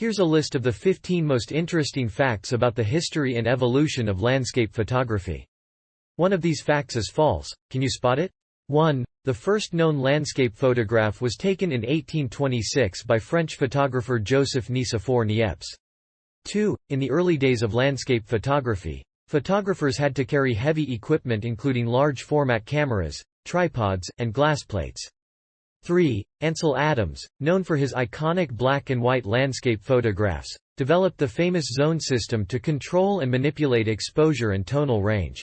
Here's a list of the 15 most interesting facts about the history and evolution of landscape photography. One of these facts is false. Can you spot it? 1. The first known landscape photograph was taken in 1826 by French photographer Joseph Nicephore Niepce. 2. In the early days of landscape photography, photographers had to carry heavy equipment including large format cameras, tripods, and glass plates. 3. Ansel Adams, known for his iconic black and white landscape photographs, developed the famous zone system to control and manipulate exposure and tonal range.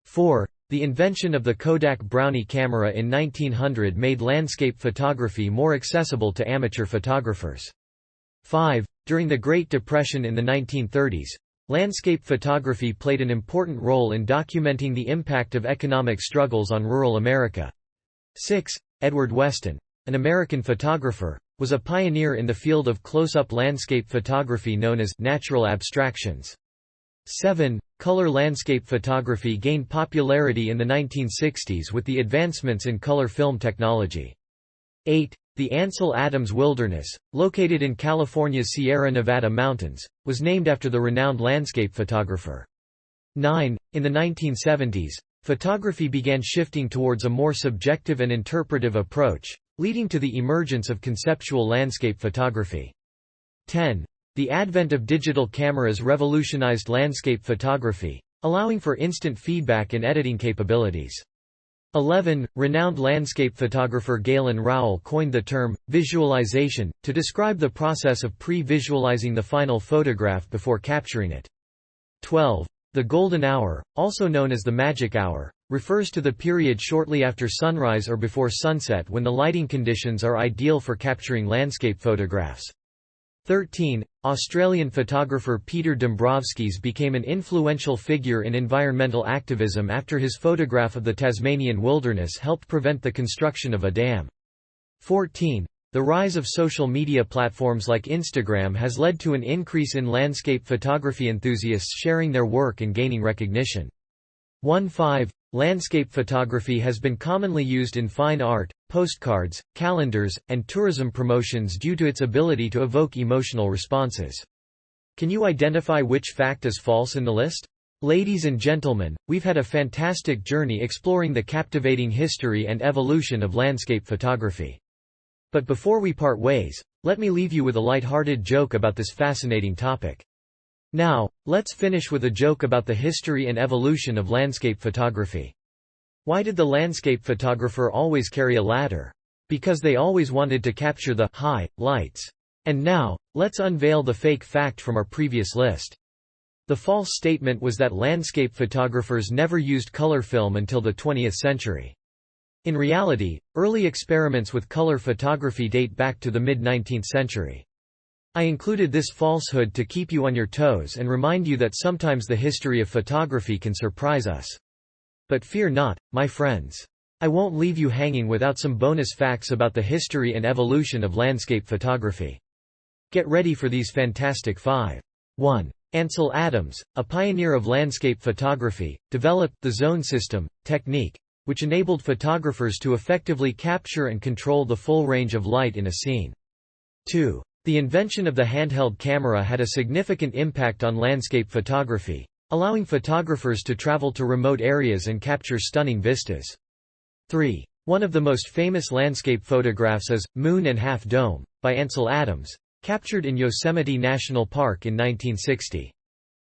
4. The invention of the Kodak Brownie camera in 1900 made landscape photography more accessible to amateur photographers. 5. During the Great Depression in the 1930s, landscape photography played an important role in documenting the impact of economic struggles on rural America. 6. Edward Weston, an American photographer, was a pioneer in the field of close-up landscape photography known as natural abstractions. 7. Color landscape photography gained popularity in the 1960s with the advancements in color film technology. 8. The Ansel Adams Wilderness, located in California's Sierra Nevada mountains, was named after the renowned landscape photographer. 9. In the 1970s, photography began shifting towards a more subjective and interpretive approach, leading to the emergence of conceptual landscape photography. 10. The advent of digital cameras revolutionized landscape photography, allowing for instant feedback and editing capabilities. 11. Renowned landscape photographer Galen Rowell coined the term visualization to describe the process of pre-visualizing the final photograph before capturing it. 12. The golden hour, also known as the magic hour, refers to the period shortly after sunrise or before sunset when the lighting conditions are ideal for capturing landscape photographs. 13. Australian photographer Peter Dombrovskis became an influential figure in environmental activism after his photograph of the Tasmanian wilderness helped prevent the construction of a dam. 14. The rise of social media platforms like Instagram has led to an increase in landscape photography enthusiasts sharing their work and gaining recognition. 15. Landscape photography has been commonly used in fine art, postcards, calendars, and tourism promotions due to its ability to evoke emotional responses. Can you identify which fact is false in the list? Ladies and gentlemen, we've had a fantastic journey exploring the captivating history and evolution of landscape photography. But before we part ways, let me leave you with a light-hearted joke about this fascinating topic. Now, let's finish with a joke about the history and evolution of landscape photography. Why did the landscape photographer always carry a ladder? Because they always wanted to capture the high lights. And now, let's unveil the fake fact from our previous list. The false statement was that landscape photographers never used color film until the 20th century. In reality, early experiments with color photography date back to the mid-19th century. I included this falsehood to keep you on your toes and remind you that sometimes the history of photography can surprise us. But fear not, my friends. I won't leave you hanging without some bonus facts about the history and evolution of landscape photography. Get ready for these fantastic 5. 1. Ansel Adams, a pioneer of landscape photography, developed the zone system technique, which enabled photographers to effectively capture and control the full range of light in a scene. 2. The invention of the handheld camera had a significant impact on landscape photography, allowing photographers to travel to remote areas and capture stunning vistas. 3. One of the most famous landscape photographs is Moon and Half Dome, by Ansel Adams, captured in Yosemite National Park in 1960.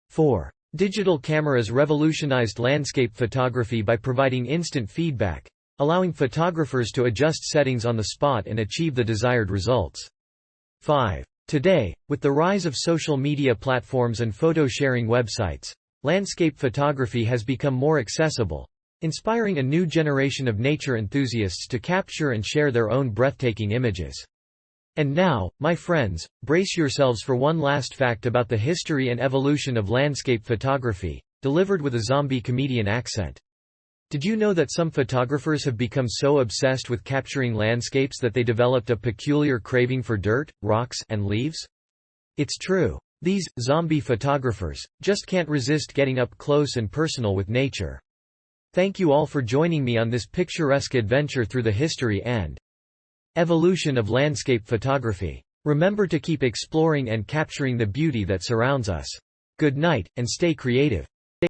4. Digital cameras revolutionized landscape photography by providing instant feedback, allowing photographers to adjust settings on the spot and achieve the desired results. 5. Today, with the rise of social media platforms and photo-sharing websites, landscape photography has become more accessible, inspiring a new generation of nature enthusiasts to capture and share their own breathtaking images. And now, my friends, brace yourselves for one last fact about the history and evolution of landscape photography, delivered with a zombie comedian accent. Did you know that some photographers have become so obsessed with capturing landscapes that they developed a peculiar craving for dirt, rocks, and leaves? It's true. These zombie photographers just can't resist getting up close and personal with nature. Thank you all for joining me on this picturesque adventure through the history and evolution of landscape photography. Remember to keep exploring and capturing the beauty that surrounds us. Good night, and stay creative.